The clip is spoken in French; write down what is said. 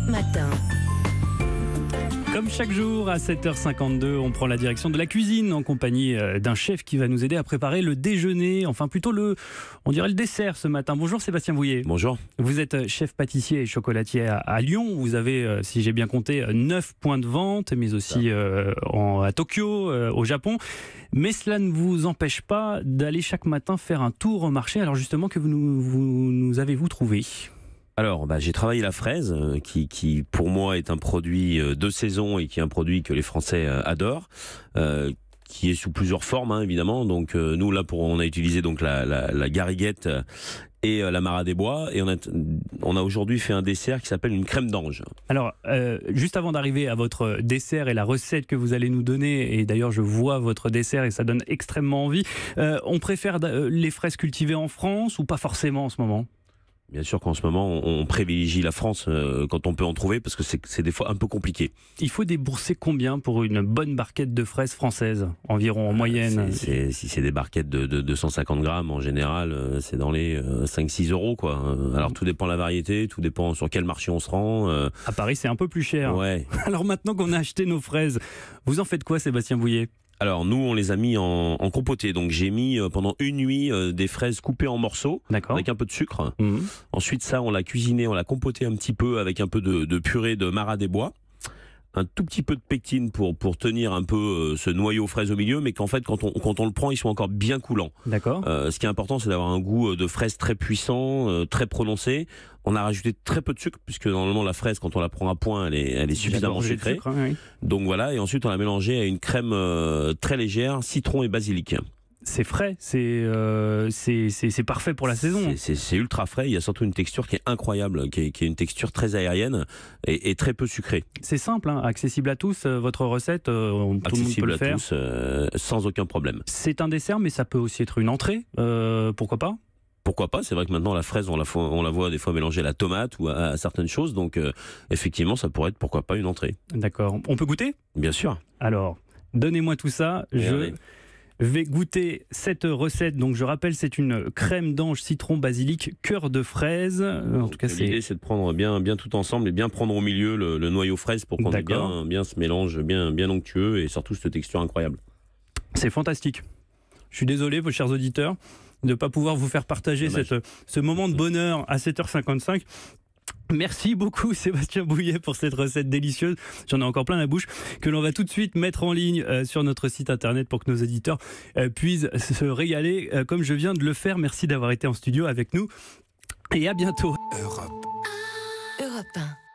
Matin. Comme chaque jour à 7h52, on prend la direction de la cuisine en compagnie d'un chef qui va nous aider à préparer le déjeuner, enfin plutôt on dirait le dessert ce matin. Bonjour Sébastien Bouillet. Bonjour. Vous êtes chef pâtissier et chocolatier à Lyon. Vous avez, si j'ai bien compté, 9 points de vente, mais aussi à Tokyo, au Japon. Mais cela ne vous empêche pas d'aller chaque matin faire un tour au marché. Alors justement, que nous avez-vous trouvé ? Alors, j'ai travaillé la fraise, qui pour moi est un produit de saison et qui est un produit que les Français adorent, qui est sous plusieurs formes, évidemment. Donc nous là, on a utilisé donc la gariguette et la Mara des Bois, et on a aujourd'hui fait un dessert qui s'appelle une crème d'ange. Alors, juste avant d'arriver à votre dessert et la recette que vous allez nous donner, et d'ailleurs je vois votre dessert et ça donne extrêmement envie, on préfère les fraises cultivées en France ou pas forcément en ce moment ? Bien sûr qu'en ce moment, on privilégie la France quand on peut en trouver, parce que c'est des fois un peu compliqué. Il faut débourser combien pour une bonne barquette de fraises françaises, environ en moyenne? Si c'est des barquettes de 250 grammes, en général, c'est dans les 5-6 euros, quoi. Alors tout dépend de la variété, tout dépend sur quel marché on se rend. À Paris, c'est un peu plus cher. Ouais. Alors maintenant qu'on a acheté nos fraises, vous en faites quoi, Sébastien Bouillet ? Alors nous, on les a mis en compoté. Donc j'ai mis pendant une nuit des fraises coupées en morceaux, avec un peu de sucre. Ensuite ça, on l'a cuisiné, on l'a compoté un petit peu avec un peu de purée de Mara des Bois. Un tout petit peu de pectine pour tenir un peu ce noyau fraise au milieu, mais qu'en fait quand on le prend, ils sont encore bien coulants. D'accord. Ce qui est important, c'est d'avoir un goût de fraise très puissant, très prononcé. On a rajouté très peu de sucre, puisque normalement la fraise, quand on la prend à point, elle est suffisamment sucrée. Sucre, oui. Donc voilà, et ensuite on l'a mélangé à une crème très légère, citron et basilic. C'est frais, c'est parfait pour la saison. C'est ultra frais, il y a surtout une texture qui est incroyable, qui est une texture très aérienne et très peu sucrée. C'est simple, accessible à tous, votre recette, tout le monde peut le faire. Accessible à tous, sans aucun problème. C'est un dessert, mais ça peut aussi être une entrée, pourquoi pas ? Pourquoi pas ? C'est vrai que maintenant la fraise, on la voit des fois mélangée à la tomate ou à certaines choses, donc effectivement ça pourrait être pourquoi pas une entrée. D'accord, on peut goûter ? Bien sûr. Alors, donnez-moi tout ça, Je vais goûter cette recette. Donc je rappelle, c'est une crème d'ange citron basilic cœur de fraise. En tout cas, l'idée c'est de prendre bien tout ensemble et bien prendre au milieu le noyau fraise pour qu'on ait bien ce mélange bien onctueux et surtout cette texture incroyable. C'est fantastique. Je suis désolé, vos chers auditeurs, de ne pas pouvoir vous faire partager ce moment de bonheur à 7h55. Merci beaucoup Sébastien Bouillet pour cette recette délicieuse. J'en ai encore plein la bouche, que l'on va tout de suite mettre en ligne sur notre site internet pour que nos auditeurs puissent se régaler comme je viens de le faire. Merci d'avoir été en studio avec nous et à bientôt. Europe 1.